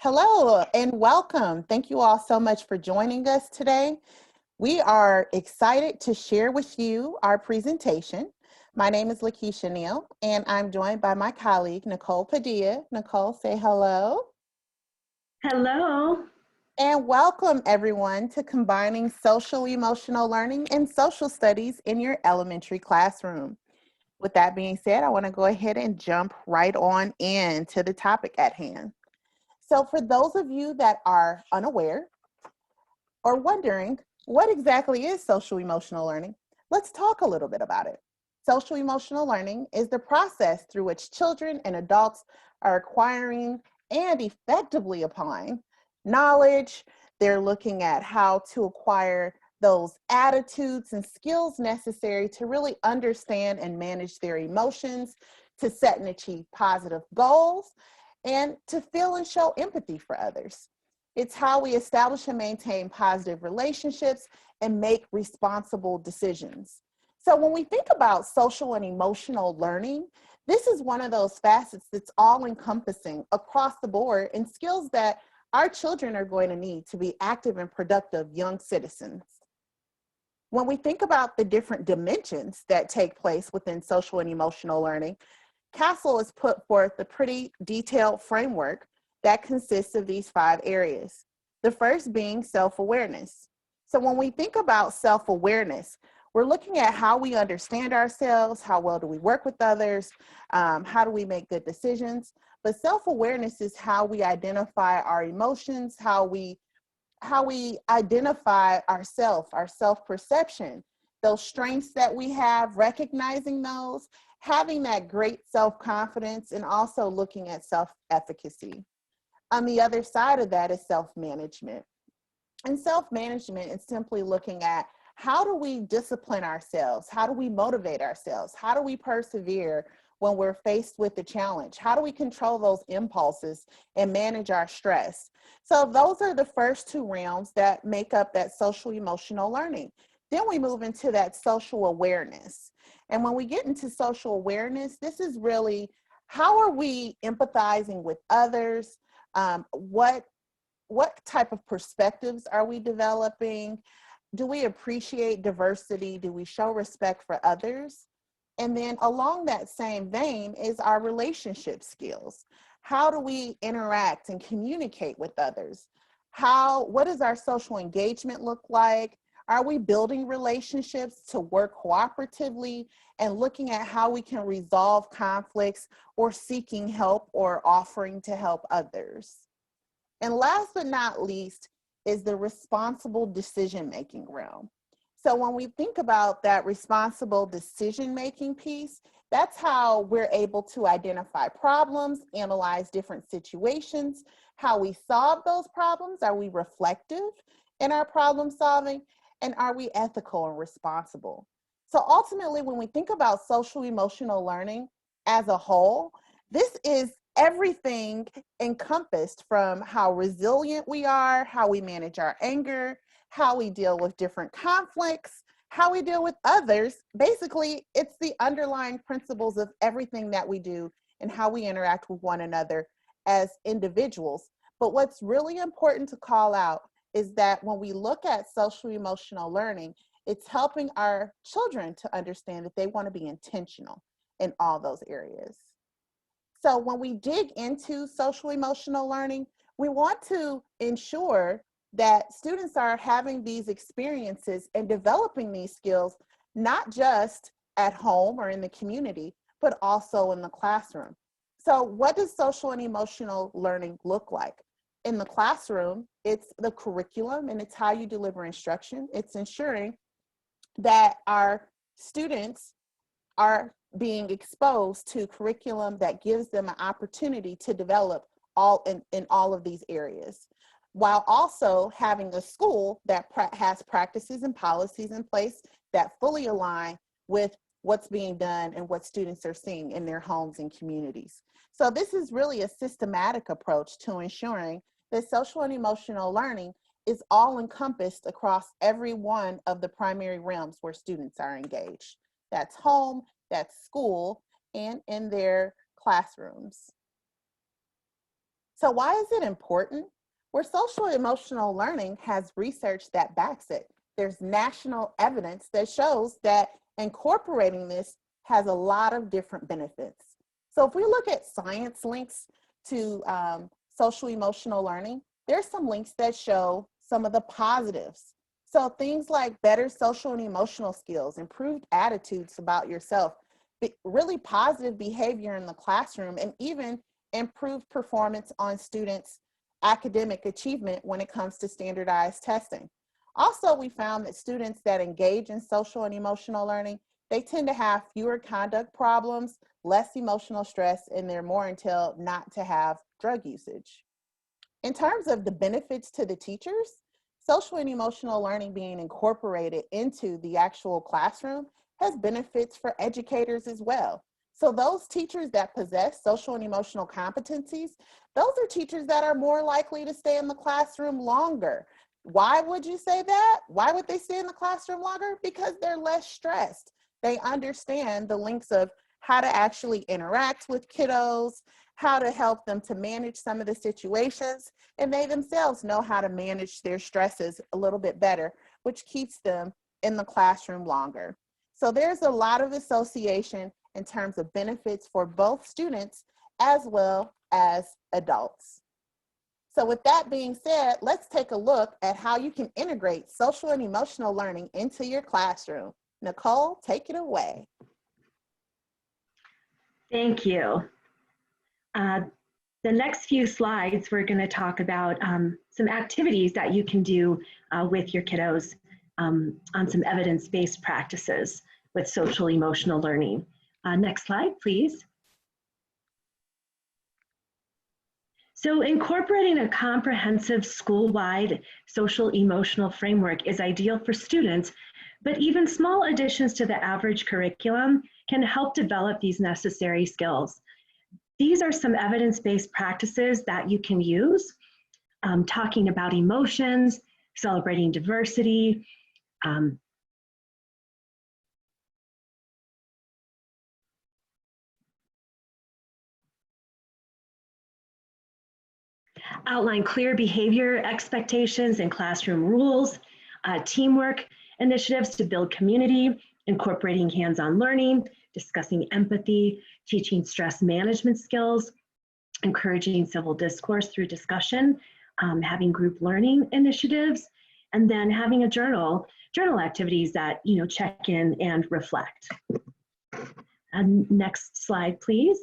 Hello and welcome. Thank you all so much for joining us today. We are excited to share with you our presentation. My name is Lakeisha Neal, and I'm joined by my colleague, Nicole Padilla. Nicole, say hello. Hello. And welcome everyone to combining social emotional learning and social studies in your elementary classroom. With that being said, I want to go ahead and jump right on into the topic at hand. So for those of you that are unaware or wondering what exactly is social emotional learning, let's talk a little bit about it. Social emotional learning is the process through which children and adults are acquiring and effectively applying knowledge. They're looking at how to acquire those attitudes and skills necessary to really understand and manage their emotions, to set and achieve positive goals, and to feel and show empathy for others. It's how we establish and maintain positive relationships and make responsible decisions. So when we think about social and emotional learning, this is one of those facets that's all encompassing across the board and skills that our children are going to need to be active and productive young citizens. When we think about the different dimensions that take place within social and emotional learning, CASEL has put forth a pretty detailed framework that consists of these 5 areas. The first being self-awareness. So when we think about self-awareness, we're looking at how we understand ourselves, how well do we work with others, how do we make good decisions. But self-awareness is how we identify our emotions, how we identify ourself, our self-perception, those strengths that we have, recognizing those, having that great self-confidence, and also looking at self-efficacy. On the other side of that is self-management. And self-management is simply looking at how do we discipline ourselves? How do we motivate ourselves? How do we persevere when we're faced with the challenge? How do we control those impulses and manage our stress? So those are the first 2 realms that make up that social emotional learning. Then we move into that social awareness. And when we get into social awareness, this is really how are we empathizing with others? What type of perspectives are we developing? Do we appreciate diversity? Do we show respect for others? And then along that same vein is our relationship skills. How do we interact and communicate with others? What does our social engagement look like? Are we building relationships to work cooperatively and looking at how we can resolve conflicts or seeking help or offering to help others? And last but not least is the responsible decision-making realm. So when we think about that responsible decision-making piece, that's how we're able to identify problems, analyze different situations, how we solve those problems. Are we reflective in our problem solving? And are we ethical and responsible? So ultimately, when we think about social emotional learning as a whole, this is everything encompassed from how resilient we are, how we manage our anger, how we deal with different conflicts, how we deal with others. Basically, it's the underlying principles of everything that we do and how we interact with one another as individuals. But what's really important to call out is that when we look at social emotional learning, it's helping our children to understand that they want to be intentional in all those areas. So when we dig into social emotional learning, we want to ensure that students are having these experiences and developing these skills, not just at home or in the community, but also in the classroom. So what does social and emotional learning look like? In the classroom, it's the curriculum and it's how you deliver instruction. It's ensuring that our students are being exposed to curriculum that gives them an opportunity to develop in all of these areas, while also having a school that has practices and policies in place that fully align with what's being done and what students are seeing in their homes and communities. So this is really a systematic approach to ensuring that social and emotional learning is all encompassed across every one of the primary realms where students are engaged. That's home, that's school, and in their classrooms. So why is it important? Where social emotional learning has research that backs it. There's national evidence that shows that incorporating this has a lot of different benefits. So if we look at science links to social emotional learning, there's some links that show some of the positives. So things like better social and emotional skills, improved attitudes about yourself, really positive behavior in the classroom, and even improved performance on students' academic achievement when it comes to standardized testing. Also, we found that students that engage in social and emotional learning, they tend to have fewer conduct problems, less emotional stress, and they're more entailed not to have drug usage. In terms of the benefits to the teachers, social and emotional learning being incorporated into the actual classroom has benefits for educators as well. So those teachers that possess social and emotional competencies, those are teachers that are more likely to stay in the classroom longer. Why would you say that? Why would they stay in the classroom longer? Because they're less stressed. They understand the links of how to actually interact with kiddos, how to help them to manage some of the situations, and they themselves know how to manage their stresses a little bit better, which keeps them in the classroom longer. So there's a lot of association in terms of benefits for both students as well as adults. So with that being said, let's take a look at how you can integrate social and emotional learning into your classroom. Nicole, take it away. Thank you. The next few slides, we're going to talk about some activities that you can do with your kiddos on some evidence-based practices with social emotional learning. Next slide, please. So incorporating a comprehensive school-wide social emotional framework is ideal for students, but even small additions to the average curriculum can help develop these necessary skills. These are some evidence-based practices that you can use, talking about emotions, celebrating diversity, outline clear behavior expectations and classroom rules, teamwork initiatives to build community, incorporating hands-on learning, discussing empathy, teaching stress management skills, encouraging civil discourse through discussion, having group learning initiatives, and then having a journal activities that check in and reflect. And next slide, please.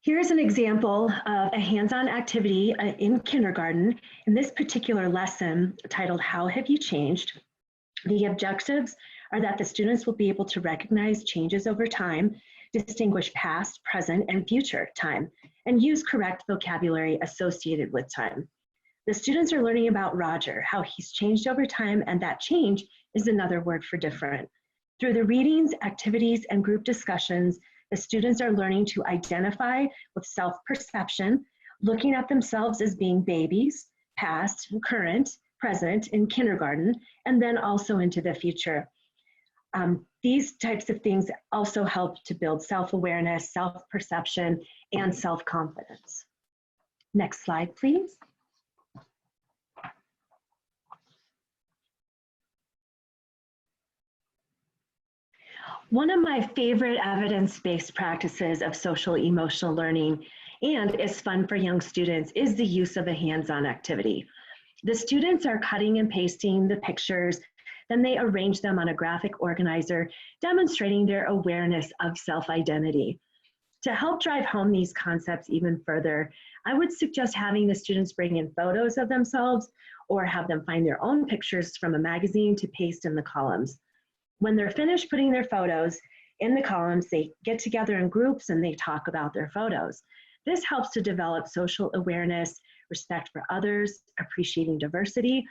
Here's an example of a hands-on activity in kindergarten. In this particular lesson titled, How Have You Changed? The objectives are that the students will be able to recognize changes over time, distinguish past, present, and future time, and use correct vocabulary associated with time. The students are learning about Roger, how he's changed over time, and that change is another word for different. Through the readings, activities, and group discussions, the students are learning to identify with self-perception, looking at themselves as being babies, past, current, present in kindergarten, and then also into the future. These types of things also help to build self-awareness, self-perception, and self-confidence. Next slide, please. One of my favorite evidence-based practices of social emotional learning, and is fun for young students, is the use of a hands-on activity. The students are cutting and pasting the pictures, then they arrange them on a graphic organizer, demonstrating their awareness of self-identity. To help drive home these concepts even further, I would suggest having the students bring in photos of themselves or have them find their own pictures from a magazine to paste in the columns. When they're finished putting their photos in the columns, they get together in groups and they talk about their photos. This helps to develop social awareness, respect for others, appreciating diversity,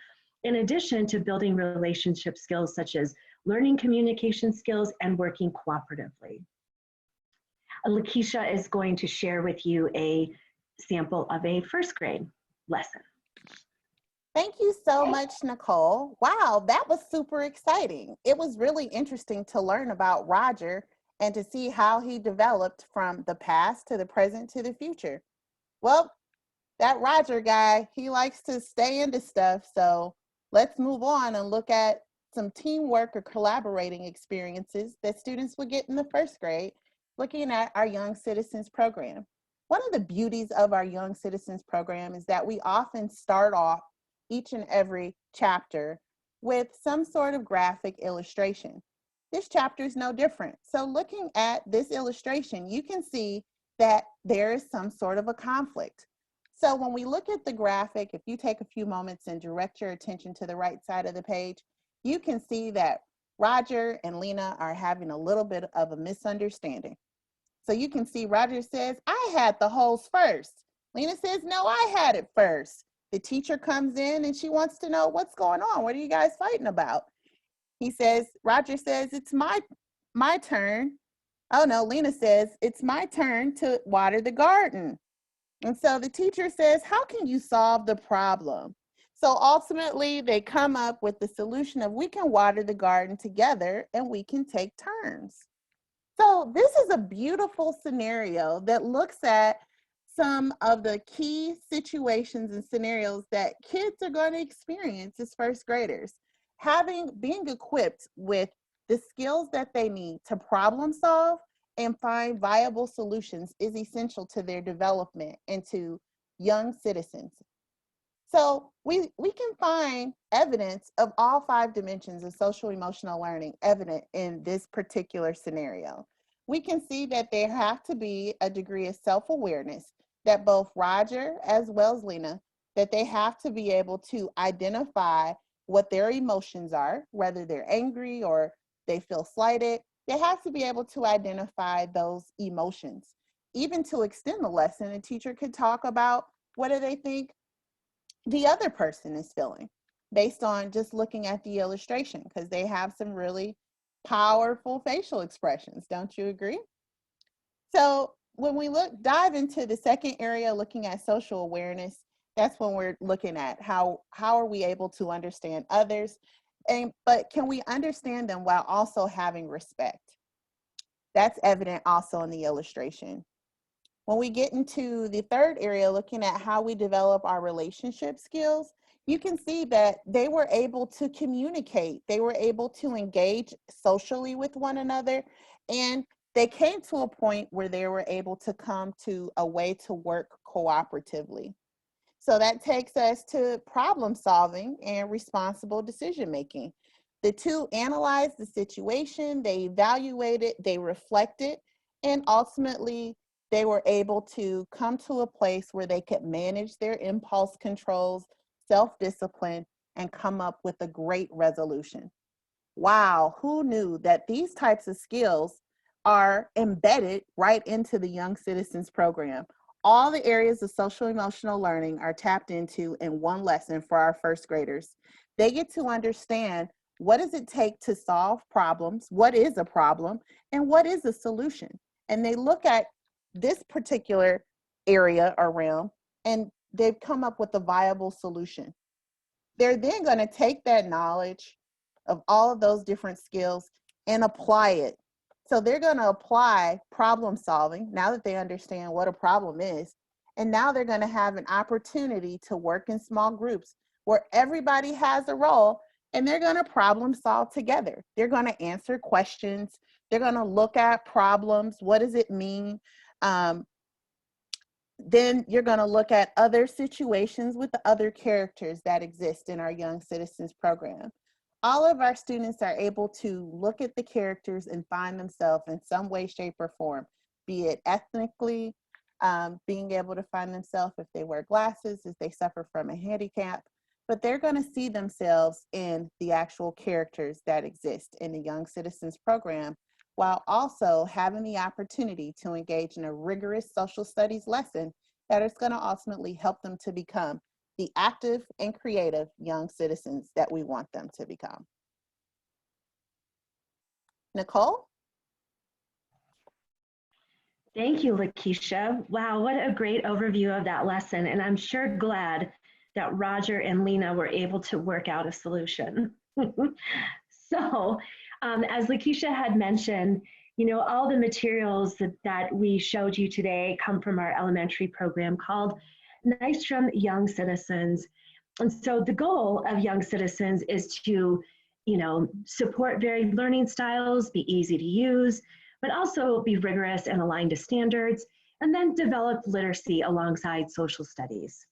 in addition to building relationship skills such as learning communication skills and working cooperatively. Lakeisha is going to share with you a sample of a first grade lesson. Thank you so much, Nicole. Wow, that was super exciting. It was really interesting to learn about Roger and to see how he developed from the past to the present to the future. Well, that Roger guy, he likes to stay into stuff. So let's move on and look at some teamwork or collaborating experiences that students would get in the first grade, looking at our Young Citizens program. One of the beauties of our Young Citizens program is that we often start off each and every chapter with some sort of graphic illustration. This chapter is no different. So looking at this illustration, you can see that there is some sort of a conflict. So when we look at the graphic, if you take a few moments and direct your attention to the right side of the page, you can see that Roger and Lena are having a little bit of a misunderstanding. So you can see Roger says, I had the hose first. Lena says, no, I had it first. The teacher comes in and she wants to know what's going on. What are you guys fighting about? Roger says, it's my turn. Oh no, Lena says, it's my turn to water the garden. And so the teacher says, how can you solve the problem? So ultimately, they come up with the solution of we can water the garden together and we can take turns. So this is a beautiful scenario that looks at some of the key situations and scenarios that kids are going to experience as first graders. Being equipped with the skills that they need to problem solve and find viable solutions is essential to their development into young citizens. So we can find evidence of all 5 dimensions of social emotional learning evident in this particular scenario. We can see that there have to be a degree of self-awareness that both Roger as well as Lena, that they have to be able to identify what their emotions are, whether they're angry or they feel slighted. They have to be able to identify those emotions. Even to extend the lesson, a teacher could talk about what do they think the other person is feeling based on just looking at the illustration, because they have some really powerful facial expressions. Don't you agree? So when we dive into the second area, looking at social awareness, that's when we're looking at how are we able to understand others, but can we understand them while also having respect? That's evident also in the illustration. When we get into the third area, looking at how we develop our relationship skills, you can see that they were able to communicate. They were able to engage socially with one another, and they came to a point where they were able to come to a way to work cooperatively. So that takes us to problem solving and responsible decision making. The two analyzed the situation, they evaluated, they reflected, and ultimately they were able to come to a place where they could manage their impulse controls, self-discipline, and come up with a great resolution. Wow, who knew that these types of skills are embedded right into the Young Citizens program? All the areas of social emotional learning are tapped into in one lesson for our first graders. They get to understand what does it take to solve problems, what is a problem, and what is a solution. And they look at this particular area or realm, and they've come up with a viable solution. They're then going to take that knowledge of all of those different skills and apply it. So they're going to apply problem solving now that they understand what a problem is. And now they're going to have an opportunity to work in small groups where everybody has a role, and they're going to problem solve together. They're going to answer questions. They're going to look at problems. What does it mean? Then you're going to look at other situations with the other characters that exist in our Young Citizens program. All of our students are able to look at the characters and find themselves in some way, shape, or form, be it ethnically, being able to find themselves if they wear glasses, if they suffer from a handicap, but they're going to see themselves in the actual characters that exist in the Young Citizens program, while also having the opportunity to engage in a rigorous social studies lesson that is going to ultimately help them to become the active and creative young citizens that we want them to become. Nicole? Thank you, Lakeisha. Wow, what a great overview of that lesson. And I'm sure glad that Roger and Lena were able to work out a solution. So, as Lakeisha had mentioned, all the materials that we showed you today come from our elementary program called Nystrom Young Citizens. And so the goal of Young Citizens is to, support varied learning styles, be easy to use, but also be rigorous and aligned to standards, and then develop literacy alongside social studies.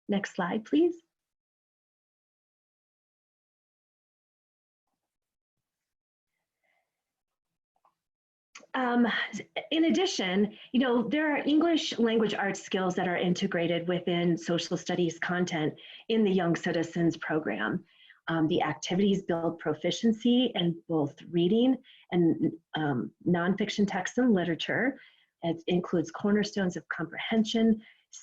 Next slide, please. In addition, there are English language arts skills that are integrated within social studies content in the Young Citizens program. The activities build proficiency in both reading and nonfiction text and literature. It includes cornerstones of comprehension,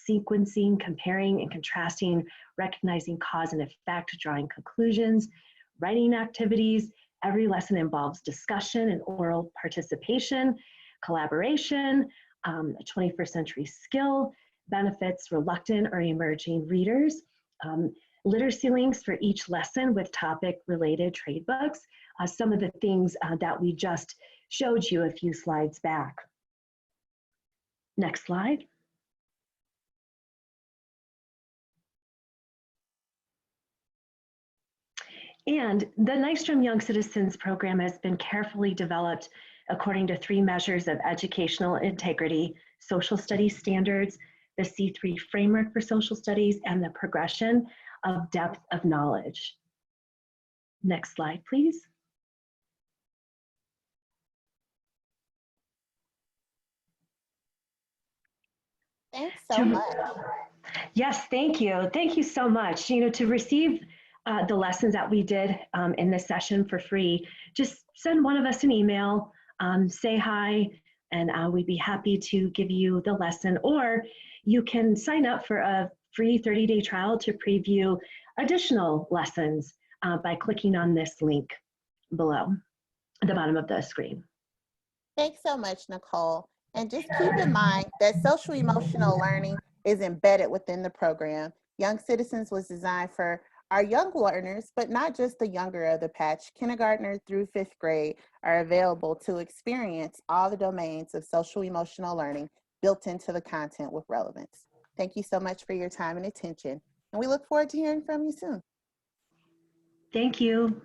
sequencing, comparing and contrasting, recognizing cause and effect, drawing conclusions, writing activities. Every lesson involves discussion and oral participation, collaboration, a 21st century skill, benefits reluctant or emerging readers, literacy links for each lesson with topic related trade books, some of the things that we just showed you a few slides back. Next slide. And the Nystrom Young Citizens program has been carefully developed according to 3 measures of educational integrity: social studies standards, the C3 framework for social studies, and the progression of depth of knowledge. Next slide, please. Thanks so much. Yes, thank you. Thank you so much. To receive the lessons that we did in this session for free, just send one of us an email, say hi, and we'd be happy to give you the lesson. Or you can sign up for a free 30-day trial to preview additional lessons by clicking on this link below at the bottom of the screen. Thanks so much, Nicole. And just keep in mind that social emotional learning is embedded within the program. Young Citizens was designed for our young learners, but not just the younger of the patch. Kindergartner through 5th grade are available to experience all the domains of social emotional learning built into the content with relevance. Thank you so much for your time and attention. And we look forward to hearing from you soon. Thank you.